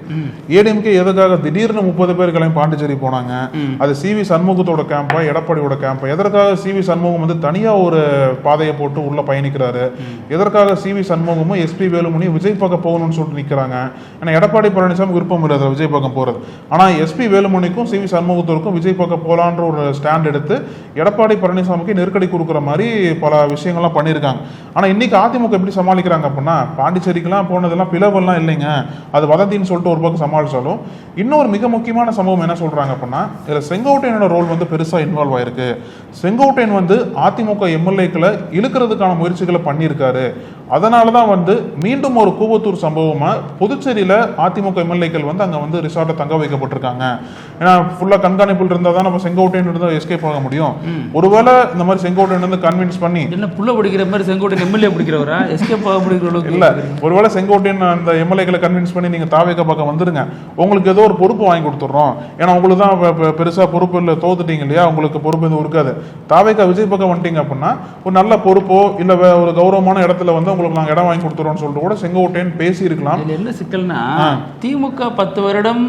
எதுக்காக திடீர்னு 30 பேர் கிளம்பி பாண்டிச்சேரி போனாங்க? அது சிவி சண்முகத்தோட கேம்பா எடப்பாடியோட கேம்பா? எதற்காக சிவி சண்முகம் வந்து தனியா ஒரு பாதையை போட்டு உள்ள பயணிக்கிறாரு? எதற்காக சிவி சண்முகமும் எஸ்பி வேலுமணி விஜய் பக்கம் போகணும்னு சொல்லிட்டு நிக்கிறாங்க? ஏன்னா எடப்பாடி பழனிசாமி விருப்பம் இல்லை விஜய் பக்கம் போறது. ஆனா எஸ்பி வேலுமணிக்கும் சிவி சண்முகத்திற்கும் விஜய் பக்கம் போலான்ற ஒரு ஸ்டாண்ட் எடுத்து எடப்பாடி பழனிசாமிக்கு நெருக்கடி கொடுக்குற மாதிரி பல விஷயங்கள்லாம் பண்ணியிருக்காங்க. ஆனா இன்னைக்கு அதிமுக எப்படி சமாளிக்கிறாங்க அப்படின்னா, பாண்டிச்சேரிக்கெல்லாம் போனதெல்லாம் பிளவெல்லாம் இல்லைங்க, அது வதந்தின்னு சொல்லிட்டு ஒரு பக்கம் சமாளிச்சாலும், இன்னொரு மிக முக்கியமான சம்பவம் என்ன சொல்றாங்க அப்படின்னா, இதுல செங்கோட்டையனோட ரோல் வந்து பெருசா இன்வால்வ் ஆயிருக்கு. செங்கோட்டையன் வந்து அதிமுக எம்எல்ஏக்களை இழுக்கிறதுக்கான முயற்சிகளை பண்ணியிருக்காரு. அதனாலதான் வந்து மீண்டும் ஒரு கூவத்தூர் சம்பவமா புதுச்சேரியில அதிமுக எம்எல்ஏக்கள் வந்து அங்க வந்து ரிசார்ட்ல தங்க வைக்கப்பட்டிருக்காங்க. ஏன்னா ஃபுல்லா கண்காணிப்பில் இருந்தா தான் நம்ம செங்கோட்டையன் இருந்தா எஸ்கேப் ஆக முடியும். ஒருவேளை இந்த மாதிரி செங்கோட்டையன் வந்து கன்வின்ஸ் பண்ணி என்ன புள்ள பிடிக்கிற மாதிரி செங்கோட்டையன் எம்எல்ஏ பிடிக்கிறவரா எஸ்கேப் ஆக முடிக்கிற அளவுக்கு இல்ல, ஒருவேளை செங்கோட்டையன் அந்த எம்எல்ஏக்களை கன்வின்ஸ் பண்ணி நீங்க தாவேக பக்கம் வந்துருங்க, உங்களுக்கு ஏதோ ஒரு பொறுப்பு வாங்கி கொடுத்துறோம், ஏன்னா உங்களுக்கு தான் பெருசா பொறுப்பு இல்லை, தோத்துட்டீங்க இல்லையா, உங்களுக்கு பொறுப்பு எதுவும் இருக்காது, தாவேக விஜய் பக்கம் வந்துட்டீங்க அப்படின்னா ஒரு நல்ல பொறுப்போ இல்ல ஒரு கௌரவமான இடத்துல வந்து உங்களுக்கு நாங்க இடம் வாங்கி கொடுத்துறோம்னு சொல்லிட்டு கூட செங்கோட்டையன் பேசி இருக்கலாம். என்ன சிக்கல்னா, திமுக 10 வருடம்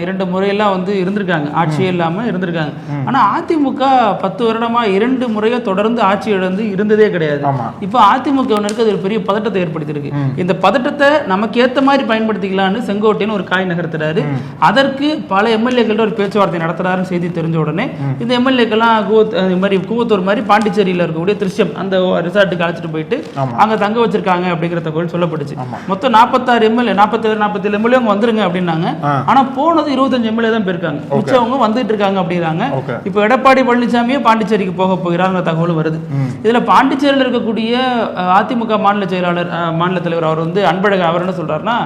2 முறையெல்லாம் வந்து இருந்திருக்காங்க, ஆட்சியே இல்லாம இருந்திருக்காங்க. ஆனா அதிமுக 10 வருடமா 2 முறையா தொடர்ந்து ஆட்சி இழந்து இருந்ததே கிடையாது. இப்ப அதிமுகவினருக்கு அது ஒரு பெரிய பதட்டத்தை ஏற்படுத்தியிருக்கு. இந்த பதட்டத்தை நமக்கு ஏத்த மாதிரி பயன்படுத்திக்கலாம்னு செங்கோட்டையன் ஒரு காய் நகர்த்துறாரு. அதற்கு பல எம்எல்ஏக்கள் ஒரு பேச்சுவார்த்தை நடத்துறாருன்னு செய்தி தெரிஞ்ச உடனே இந்த எம்எல்ஏக்கெல்லாம் கூவத்தூர் மாதிரி பாண்டிச்சேரியில இருக்கக்கூடிய திருஷ்யம் அந்த ரிசார்ட்டுக்கு அழைச்சிட்டு போயிட்டு அங்க தங்க வச்சிருக்காங்க அப்படிங்கிற தகவல் சொல்லப்பட்டுச்சு. மொத்தம் 46 எம்எல்ஏ 47 எம்எல்ஏ வந்துருங்க அப்படின்னாங்க. ஆனா போனது 25 எம்எல்ஏ தான் போயிருக்காங்க, மிச்சவங்க வந்துட்டு இருக்காங்க அப்படிங்கிறாங்க. இப்ப எடப்பாடி பழனிசாமியே பாண்டிச்சேரிக்கு போக போகிறாங்க தகவல் வருது. இதுல பாண்டிச்சேரியில் இருக்கக்கூடிய அதிமுக மாநில செயலாளர் மாநில தலைவர் அவர் வந்து அன்பழகன் அவர் என்ன சொல்றாருன்னா,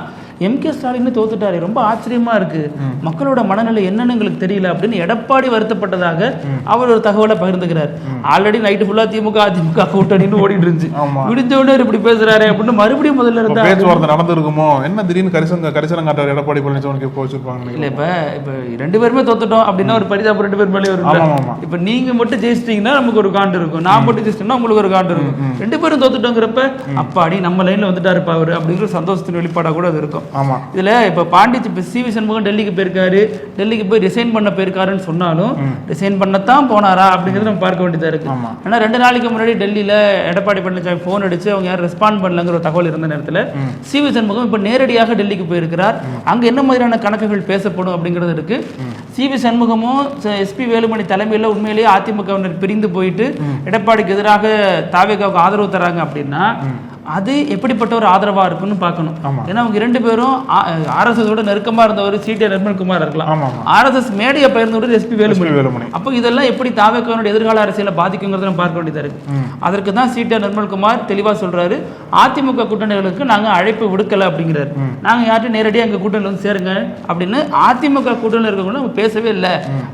MK ஸ்டாலின் தோத்துட்டாரு, ரொம்ப ஆச்சரியமா இருக்கு, மக்களோட மனநிலை என்னன்னு எங்களுக்கு தெரியல அப்படின்னு எடப்பாடி வருத்தப்பட்டதாக அவர் ஒரு தகவலை பகிர்ந்துக்கிறார். ஆல்ரெடி நைட்டு ஃபுல்லா திமுக அதிமுக கூட்டணின்னு ஓடிட்டு இருந்துச்சு, விடிஞ்ச உடனே இப்படி பேசுறாரு அப்படின்னு மறுபடியும் முதல்ல இருந்தா பேச்சுவார்த்தை நடந்திருக்குமோ என்ன, திடீர்னு கரிசனம் காட்டார் எடப்பாடி பழனிசாமிக்கு போச்சிருப்பாங்க. இல்ல இப்ப 2 பேருமே தோத்துட்டோம் அப்படின்னா ஒரு பரிதாபம் 2 பேர் மேலே வரும். இப்ப நீங்க மட்டும் ஜெயிச்சிட்டீங்கன்னா நமக்கு ஒரு காண்டு இருக்கும், நான் மட்டும் ஜெயிச்சிட்டேன்னா உங்களுக்கு ஒரு காண்டு இருக்கும். 2 பேரும் தோத்துட்டோங்கிறப்ப அப்பாடி நம்ம லைன்ல வந்துட்டாருப்பா அவரு அப்படிங்கிற சந்தோஷத்தின் வெளிப்பாடா கூட அது இருக்கும். இதுல இப்ப பாண்டிச்சேரி சிவி சண்முகம் டெல்லிக்கு போயிருக்காரு, டெல்லிக்கு போய் ரிசைன் பண்ண போயிருக்காருன்னு சொன்னாலும் ரிசைன் பண்ணத்தான் போனாரா அப்படிங்கிறது நம்ம பார்க்க வேண்டியதா இருக்கு. ஆனா 2 நாளைக்கு முன்னாடி டெல்லியில எடப்பாடி பழனிசாமி போன் அடிச்சு அவங்க யாரும் ரெஸ்பாண்ட் பண்ணலங்கிற ஒரு தகவல் இருந்த நேரத்துல சிவி சண்முகம் இப்ப நேரடியாக டெல்லிக்கு போயிருக்கிறார். அங்க என்ன மாதிரியான கணக்குகள் பேசப்படும் அப்படிங்கிறது இருக்கு. சிவி சண்முகமும் எஸ்பி வேலுமணி தலைமையில உண்மையிலேயே அதிமுகவினர் பிரிந்து போயிட்டு எடப்பாடிக்கு எதிராக தாவேகாவுக்கு ஆதரவு தராங்க அப்படின்னா அது எப்படிப்பட்ட ஒரு ஆதரவா இருக்குன்னு பார்க்கணும். ஏன்னா அவங்க 2 பேரும் RSS ஓட நெருக்கமா இருந்தவர் CT நிர்மல்குமார் இருக்கலாம், RSS மேடையை பகிர்ந்தவர் SP வேலுமணி. அப்போ இதெல்லாம் எப்படி தாவேகாவுடைய எதிர்கால அரசியலை பாதிக்குங்கிறத நம்ம பார்க்க வேண்டியதா இருக்கு. அதற்கு தான் CT நிர்மல்குமார் தெளிவா சொல்றாரு, அதிமுக கூட்டணிகளுக்கு நாங்க அழைப்பு விடுக்கல அப்படிங்கிறாரு. நாங்க யார்ட்டும் நேரடியாக எங்க கூட்டணியில் வந்து சேருங்க அப்படின்னு அதிமுக கூட்டணியில் இருக்கவங்க நம்ம பேசவே இல்லை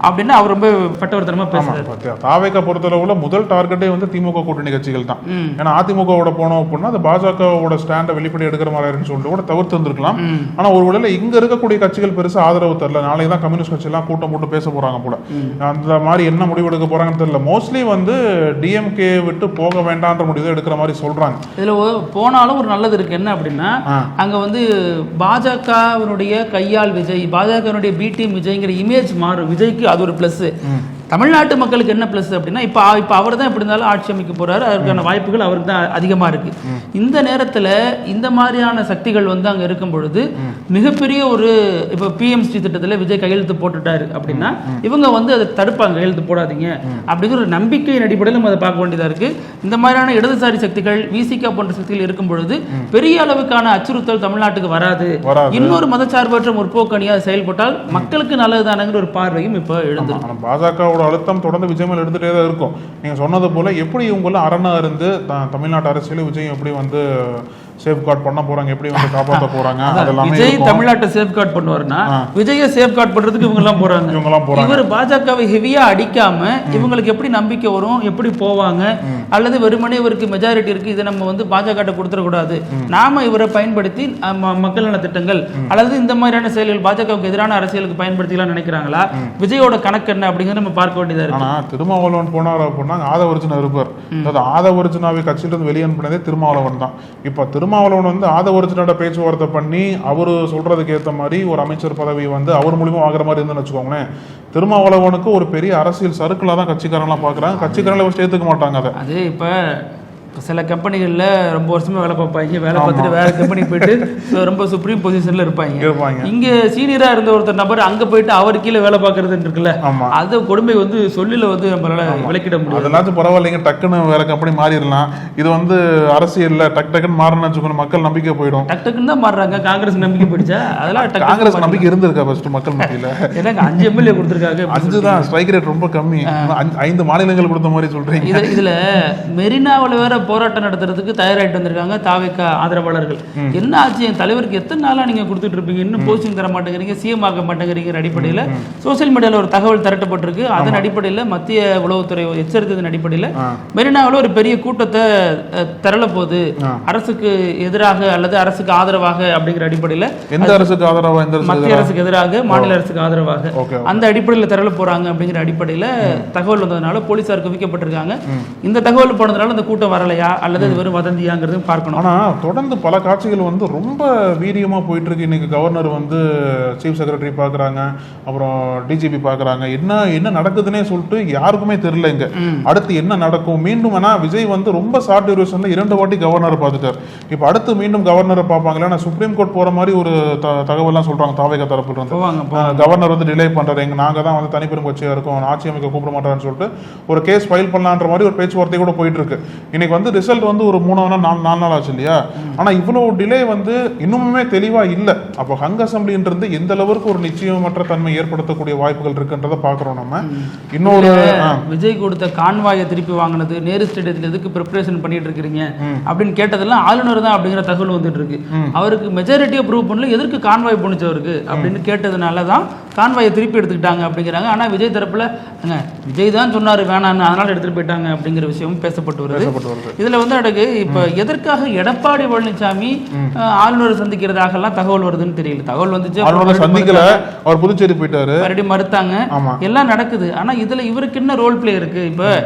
அப்படின்னு அவர் ரொம்ப பட்டவர்த்தனமா பேசுறாரு. தாவேகா பொறுத்தளவுல முதல் டார்கெட்டே வந்து திமுக கூட்டணி கட்சிகள் தான். ஏன்னா அதிமுகவோட போனோம் அப்படின்னா பாஜகவோட ஸ்டாண்டை வெளிப்படை எடுக்கிற மாதிரி சொல்லிட்டு கூட தவிர்த்து வந்திருக்கலாம். ஆனா ஒருவேளை இங்க இருக்கக்கூடிய கட்சிகள் பெருசா ஆதரவு தரல, நாளைக்கு தான் கம்யூனிஸ்ட் கட்சி எல்லாம் கூட்டம் போட்டு பேச போறாங்க போல, அந்த மாதிரி என்ன முடிவு எடுக்க போறாங்கன்னு தெரியல. மோஸ்ட்லி வந்து டிஎம்கே விட்டு போக வேண்டாம்ன்ற முடிவு எடுக்கிற மாதிரி சொல்றாங்க. இதுல போனாலும் ஒரு நல்லது இருக்கு, என்ன அப்படின்னா அங்க வந்து பாஜகவினுடைய கையால் விஜய், பாஜகவினுடைய பி டீம் விஜய்ங்கிற இமேஜ் மாறும், விஜய்க்கு அது ஒரு பிளஸ். தமிழ்நாட்டு மக்களுக்கு என்ன ப்ளஸ் அப்படின்னா இப்போ அவர் தான் எப்படி இருந்தாலும் ஆட்சி அமைக்க போறாரு, அதற்கான வாய்ப்புகள் அவருக்கு தான் அதிகமாக இருக்கு. இந்த நேரத்தில் இந்த மாதிரியான சக்திகள் வந்து அங்கே இருக்கும் பொழுது மிகப்பெரிய ஒரு இப்போ பிஎம்ஸ்டி திட்டத்தில் விஜய் கையெழுத்து போட்டுட்டாரு அப்படின்னா இவங்க வந்து அதை தடுப்பாங்க, கையெழுத்து போடாதீங்க அப்படிங்கிற ஒரு நம்பிக்கையின் அடிப்படையில் நம்ம அதை பார்க்க வேண்டியதாக இருக்கு. இந்த மாதிரியான இடதுசாரி சக்திகள் விசிகா போன்ற சக்திகள் இருக்கும் பொழுது பெரிய அளவுக்கான அச்சுறுத்தல் தமிழ்நாட்டுக்கு வராது. இன்னொரு மதச்சார்பற்ற முற்போக்கணியாக செயல்பட்டால் மக்களுக்கு நல்லதுதானங்கிற ஒரு பார்வையும் இப்போ எழுந்துருக்கு. பாஜகவோட அழுத்தம் தொடர்ந்து விஜய் மேல எடுத்துட்டே தான் இருக்கும். நீங்க சொன்னது போல எப்படி இவங்கெல்லாம் அரணா இருந்து தமிழ்நாட்டு அரசியல் விஜய் எப்படி வந்து சேஃப்கார்ட் பண்ண போறாங்க, எப்படி வந்து காப்பாற்ற போறாங்க, அதெல்லாம் விஜய் தமிழ்நாட்டை சேஃப்கார்ட் பண்ணுவாருன்னா விஜயை சேஃப்கார்ட் பண்றதுக்கு இவங்க எல்லாம் போறாங்க. இவர் பாஜகவை ஹெவியா அடிக்காம இவங்களுக்கு எப்படி நம்பிக்கை வரும், எப்படி போவாங்க, அல்லது வெறுமனே இவருக்கு மெஜாரிட்டி இருக்கு, இதை நம்ம வந்து பாஜக கொடுத்துடக்கூடாது, நாம இவரை பயன்படுத்தி மக்கள் நல திட்டங்கள் அல்லது இந்த மாதிரியான செயல்கள் பாஜகவுக்கு எதிரான அரசியலுக்கு பயன்படுத்திக்கலாம் நினைக்கிறாங்களா? விஜயோட கணக்கு என்ன அப்படிங்கிறத நம்ம பார்க்க வேண்டியதா இருக்கு. திருமாவளவன் போனார் அப்படின்னா ஆதவர்ஜுனா இருப்பார். அதாவது ஆதவர்ஜுனாவை கட்சியிலிருந்து வெளியே அனுப்பினதே திருமாவளவன் தான். இப்ப திருமாவளவன் வந்து ஆதவர்ஜுனோட பேச்சுவார்த்தை பண்ணி அவரு சொல்றதுக்கு ஏற்ற மாதிரி ஒரு அமைச்சர் பதவி வந்து அவர் மூலியமா ஆகிற மாதிரி இருந்துன்னு வச்சுக்கோங்களேன். திருமாவளவனுக்கு ஒரு பெரிய அரசியல் சர்க்கிளா தான் கட்சிக்காரங்களாம் பாக்குறாங்க. கட்சிக்காரங்களை சேர்த்துக்க மாட்டாங்க. அது இப்ப சில கம்பெனிகளில் ரொம்ப வருஷமா வேலை பார்ப்பாங்க, வேலை பார்த்துட்டு வேற கம்பெனி போயிட்டு ரொம்ப சுப்ரீம் பொசிஷன்ல இருப்பாங்க. இங்க சீனியரா இருந்த ஒருத்தர் நபர் அங்க போயிட்டு அவர் கீழே வேலை பார்க்கறது இருக்குல்ல, அது கொடுமை வந்து சொல்லில வந்து நம்மளால விளக்கிட முடியும். அதெல்லாம் பரவாயில்லைங்க, டக்குன்னு வேற கம்பெனி மாறிடலாம். இது வந்து அரசியல்ல டக்குன்னு மாறணும்னு வச்சுக்கணும், மக்கள் நம்பிக்கை போயிடும். டக்குன்னு தான் மாறுறாங்க. காங்கிரஸ் நம்பிக்கை போயிடுச்சா? அதெல்லாம் காங்கிரஸ் நம்பிக்கை இருந்திருக்கா ஃபர்ஸ்ட் மக்கள் மத்தியில? எனக்கு 5 எம்எல்ஏ கொடுத்துருக்காங்க. 5 தான், ஸ்ட்ரைக் ரேட் ரொம்ப கம்மி. 5 மாநிலங்கள் கொடுத்த மாதிரி சொல்றீங்க. இதுல மெரினாவில் வேற போராட்டம் நடத்துறதுக்கு தயாராகிட்டு வந்திருக்காங்க தாவேகா ஆதரவாளர்கள். என்ன ஆச்சு, என் தலைவருக்கு எத்தனை நாளா நீங்க கொடுத்துட்டு இருப்பீங்க, இன்னும் போஸ்டிங் தர மாட்டேங்கிறீங்க, சிஎம் ஆக மாட்டேங்கிறீங்க அடிப்படையில் சோசியல் மீடியாவில் ஒரு தகவல் திரட்டப்பட்டிருக்கு. அதன் அடிப்படையில் மத்திய உளவுத்துறை எச்சரித்ததன் அடிப்படையில் மெரினாவில் ஒரு பெரிய கூட்டத்தை திரள போகுது, அரசுக்கு எதிராக அல்லது அரசுக்கு ஆதரவாக அப்படிங்கிற அடிப்படையில். எந்த அரசுக்கு ஆதரவாக? மத்திய அரசுக்கு எதிராக, மாநில அரசுக்கு ஆதரவாக, அந்த அடிப்படையில் திரள போறாங்க அப்படிங்கிற அடிப்படையில் தகவல் வந்ததுனால போலீசார் குவிக்கப்பட்டிருக்காங்க. இந்த தகவல் போனதுனால இந்த கூட்டம் வரலையா அல்லது வெறும் வதந்தியாங்கிறது பார்க்கணும். ஆனா தொடர்ந்து பல காட்சிகள் வந்து ரொம்ப வீரியமா போயிட்டு இருக்கு. இன்னைக்கு கவர்னர் வந்து சீஃப் செக்ரட்டரி பாக்குறாங்க, அப்புறம் டிஜிபி பாக்குறாங்க. என்ன நடக்குதுன்னே சொல்லிட்டு யாருக்குமே தெரியல இங்க அடுத்து என்ன நடக்கும். மீண்டும் விஜய் வந்து ரொம்ப ஷார்ட் டியூரேஷன்ல 2 வாட்டி கவர்னரை பார்த்துட்டார். இப்ப அடுத்து மீண்டும் கவர்னரை பார்ப்பாங்களா? சுப்ரீம் கோர்ட் போற மாதிரி ஒரு தகவல்லாம் சொல்றாங்க தாவேகா தரப்புல இருந்து. கவர்னர் வந்து டிலே பண்றாரு, நாங்க தான் வந்து தனிப்பெரும் கட்சியா இருக்கோம், ஆட்சி அமைக்க கூப்பிட மாட்டாருன்னு சொல்லிட்டு ஒரு கேஸ் ஃபைல் பண்ணலான்ற மாதிரி ஒரு பேச்சுவார்த்தை கூட போயிட்டு இருக்கு. இன்னைக்கு வந்து ரிசல்ட் வந்து ஒரு 3 நாள் ஆச்சு இல்லையா? ஆனா இவ்வளவு டிலே வந்து இன்னுமே தெளிவா இல்ல. அப்போ ஹங் அசம்பிளின்றது எந்த அளவுக்கு ஒரு நிச்சயமற்ற தன்மை ஏற்படுத்தக்கூடிய வாய்ப்புகள் இருக்குன்றதை பாக்குறோம் நம்ம. இன்னொரு விஜய் கொடுத்த கான்வாயை திருப்பி வாங்கினது, நேரு ஸ்டேடியத்தில் எதுக்கு ப்ரிப்பரேஷன் பண்ணிட்டு இருக்கிறீங்க அப்படின்னு கேட்டதெல்லாம் ஆளுநர் தான் அப்படிங்கிற தகவல் வந்துட்டு இருக்கு. அவருக்கு மெஜாரிட்டியை ப்ரூவ் பண்ணல, எதற்கு கான்வாய் போனுச்சு அவருக்கு அப்படின்னு கேட்டதுனால தான் கான்வாயை திருப்பி எடுத்துக்கிட்டாங்க அப்படிங்கிறாங்க. ஆனா விஜய் தரப்புல விஜய் தான் சொன்னாரு வேணான்னு, அதனால எடுத்துட்டு போயிட்டாங்க அப்படிங்கிற விஷயமும் பேசப்பட்டு வருது. இதுல வந்து இப்ப எதற்காக எடப்பாடி பழனிசாமி ஆளுநர் சந்திக்கிறதாக எல்லாம் தகவல் வருதுன்னு தெரியல. தகவல் வந்துச்சு, சந்திக்கல, அவர் புதுச்சேரி போயிட்டாரு, மறுபடியும் மறுத்தாங்க, எல்லாம் நடக்குது. ஆனா இதுல இவருக்கு என்ன ரோல் பிளே இருக்கு? இப்ப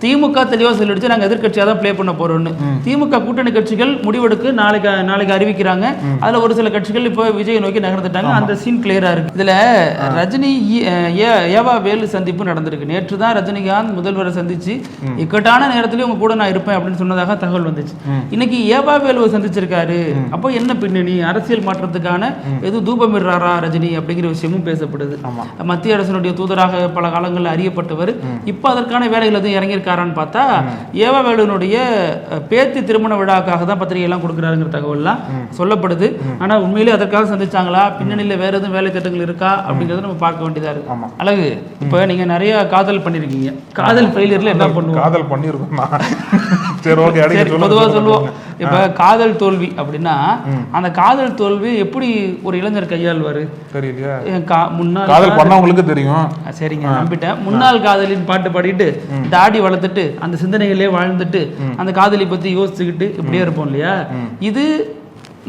திமுக தெளிவா சொல்லிடுச்சு, நாங்க எதிர்கட்சியா தான் பிளே பண்ண போறோம்னு. திமுக கூட்டணி கட்சிகள் முடிவெடுக்கு நாளைக்கு அறிவிக்கிறாங்க. அதுல ஒரு சில கட்சிகள் இப்போ விஜய் நோக்கி நகர்ந்துட்டாங்க. அந்த சீன் கிளியரா இருக்கு. இதுல ரஜினி ஏவா வேலு சந்திப்பு நடந்திருக்கு. நேற்று தான் ரஜினிகாந்த் முதல்வரை சந்திச்சு இக்கட்டான நேரத்திலேயே உங்க கூட நான் இருப்பேன் அப்படின்னு சொன்னதாக தகவல் வந்துச்சு. இன்னைக்கு ஏவா வேலுவை சந்திச்சிருக்காரு. அப்போ என்ன பின்னணி? அரசியல் மாற்றத்துக்கான எது தூபமிடுறாரா ரஜினி அப்படிங்கிற விஷயமும் பேசப்படுது. மத்திய அரசினுடைய தூதராக பல காலங்களில் அறியப்பட்டவர் இப்ப அதற்கான வேலைகள் எதுவும் இறங்கியிருக்காரு பார்த்தா ஏவா வேலுனுடைய பேத்தி திருமண விழாக்காக தான் பத்திரிகை எல்லாம் கொடுக்கிறாருங்கிற தகவல்லாம் சொல்லப்படுது. ஆனா உண்மையிலே அதற்காக சந்திச்சாங்களா, பின்னணியில வேற எதுவும் வேலை திட்டங்கள் இருக்கா அப்படிங்கறத நம்ம பார்க்க வேண்டியதா இருக்கு. அழகு, இப்ப நீங்க நிறைய காதல் பண்ணிருக்கீங்க, காதல் ஃபெயிலியர்ல என்ன பண்ணுவோம்? காதல் பண்ணிருக்கோம், பொதுவா சொல்லுவோம். இப்ப காதல் தோல்வி அப்படின்னா அந்த காதல் தோல்வி எப்படி ஒரு இளைஞர் கையாள்வாரு தெரியலையா? முன்னாள் காதல் பண்ணவங்களுக்கு தெரியும். சரிங்க, நம்பிட்டேன். முன்னாள் காதலின் பாட்டு பாடிட்டு தாடி வளர்த்துட்டு அந்த சிந்தனைகளே வாழ்ந்துட்டு அந்த காதலி பத்தி யோசிச்சுக்கிட்டு இப்படியே இருப்போம் இல்லையா? இது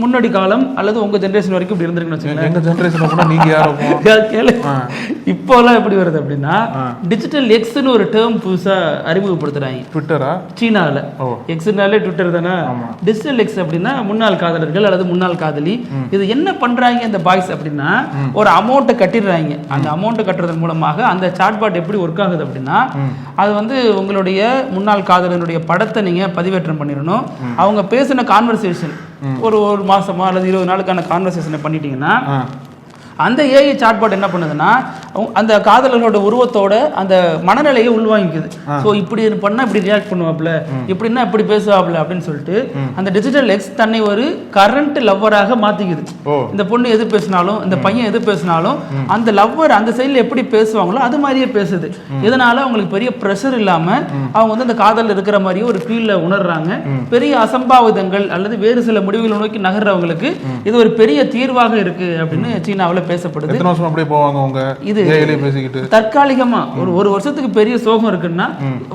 முன்னாடி காலம் அல்லது உங்க ஜெனரேஷன் வரைக்கும் இப்படி இருந்திருக்குன்னு வச்சுக்கோங்களேன். எங்க ஜெனரேஷன் கூட நீங்க யாரும் கேளு. இப்போ எல்லாம் எப்படி வருது அப்படின்னா டிஜிட்டல் எக்ஸ்னு ஒரு டேர்ம் புதுசா அறிமுகப்படுத்துறாங்க. ட்விட்டரா? சீனாவில் எக்ஸ்னாலே ட்விட்டர் தானே. டிஜிட்டல் எக்ஸ் அப்படின்னா முன்னாள் காதலர்கள் அல்லது முன்னாள் காதலி. இது என்ன பண்றாங்க இந்த பாய்ஸ் அப்படின்னா, ஒரு அமௌண்ட்டை கட்டிடுறாங்க. அந்த அமௌண்ட்டை கட்டுறதன் மூலமாக அந்த சாட்பாட் எப்படி ஒர்க் ஆகுது அப்படின்னா, அது வந்து உங்களுடைய முன்னாள் காதலனுடைய படத்தை நீங்க பதிவேற்றம் பண்ணிடணும். அவங்க பேசின கான்வர்சேஷன் ஒரு மாசமா அல்லது 20 நாளுக்கான கான்வர்சேஷனை பண்ணிட்டீங்கன்னா அந்த ஏஐ சாட்பாட் என்ன பண்ணுதுன்னா அந்த காதலர்களோட உருவத்தோட அந்த மனநிலையை உள்வாங்கிக்குது. ஸோ இப்படி பண்ணா இப்படி ரியாக்ட் பண்ணுவாப்ல, இப்படின்னா இப்படி பேசுவாப்ல அப்படின்னு சொல்லிட்டு அந்த டிஜிட்டல் எக்ஸ் தன்னை ஒரு கரண்ட் லவ்வராக மாத்திக்குது. இந்த பொண்ணு எது பேசினாலும் இந்த பையன் எது பேசினாலும் அந்த லவ்வர் அந்த சைடில் எப்படி பேசுவாங்களோ அது மாதிரியே பேசுது. இதனால அவங்களுக்கு பெரிய ப்ரெஷர் இல்லாம அவங்க வந்து அந்த காதல் இருக்கிற மாதிரியே ஒரு ஃபீல்ல உணர்றாங்க. பெரிய அசம்பாவிதங்கள் அல்லது வேறு சில முடிவுகளை நோக்கி நகர்றவங்களுக்கு இது ஒரு பெரிய தீர்வாக இருக்கு அப்படின்னு சீனாவில் பேசப்படுது. எத்தனை வருஷம் அப்படியே போவாங்க அவங்க இது பேசிக்கிட்டு தற்காலிகமா ஒரு வருஷத்துக்கு பெரிய சோகம் இருக்குன்னா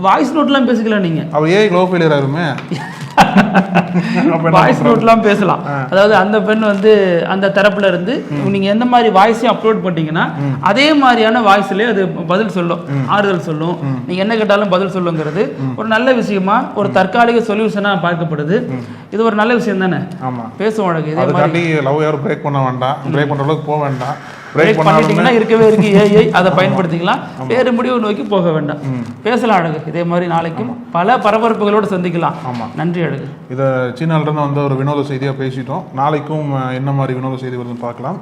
வாய்ஸ் நோட்லாம் பேசிக்கலாம். நீங்க அவர் ஏஐ லோ ஃபெயிலியர் ஆகுமே வாய்ஸ் நோட்லாம் பேசலாம். அதாவது அந்த பெண் வந்து அந்த தரப்புல இருந்து நீங்க எந்த மாதிரி வாய்ஸையும் அப்லோட் பண்ணீங்கன்னா அதே மாதிரியான வாய்ஸ்லயே அது பதில் சொல்லும், ஆறுதல் சொல்லும், நீங்க என்ன கேட்டாலும் பதில் சொல்லுங்கிறது ஒரு நல்ல விஷயமா ஒரு தற்காலிக சொல்யூஷனா பார்க்கப்படுது. இது ஒரு நல்ல விஷயம் தானே. பேசுவோம் அழகு. இதே மாதிரி லவ் யாரும் பிரேக் பண்ண வேண்டாம், பிரேக் பண்ற அளவுக்கு போக வேண்டாம். பிரேக் பண்ணிட்டீங்கன்னா இருக்கவே இருக்கு ஏஐ, அதை பயன்படுத்திக்கலாம். வேறு முடிவு நோக்கி போக வேண்டாம். பேசலாம் அழகு. இதே மாதிரி நாளைக்கும் பல பரபரப்புகளோடு சந்திக்கலாம். நன்றி அழகு. இதை சீனாலிருந்து வந்து ஒரு வினோத செய்தியாக பேசிட்டோம். நாளைக்கும் என்ன மாதிரி வினோத செய்தி வருதுன்னு பார்க்கலாம்.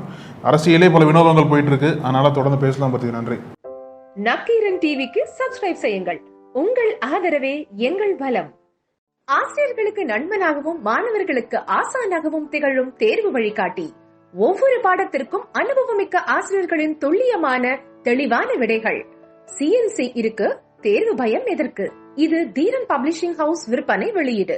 அரசியலே பல வினோதங்கள் போயிட்டு இருக்கு, அதனால தொடர்ந்து பேசலாம். பத்தி நன்றி. நக்கீரன் டிவிக்கு சப்ஸ்கிரைப் செய்யுங்கள். உங்கள் ஆதரவே எங்கள் பலம். ஆசிரியர்களுக்கு நண்பனாகவும் மாணவர்களுக்கு ஆசானாகவும் திகழும் தேர்வு வழிகாட்டி. ஒவ்வொரு பாடத்திற்கும் அனுபவமிக்க ஆசிரியர்களின் துல்லியமான தெளிவான விடைகள். CNC இருக்கு, தேர்வு பயம் எதற்கு? இது தீரன் பப்ளிஷிங் ஹவுஸ் விற்பனை வெளியீடு.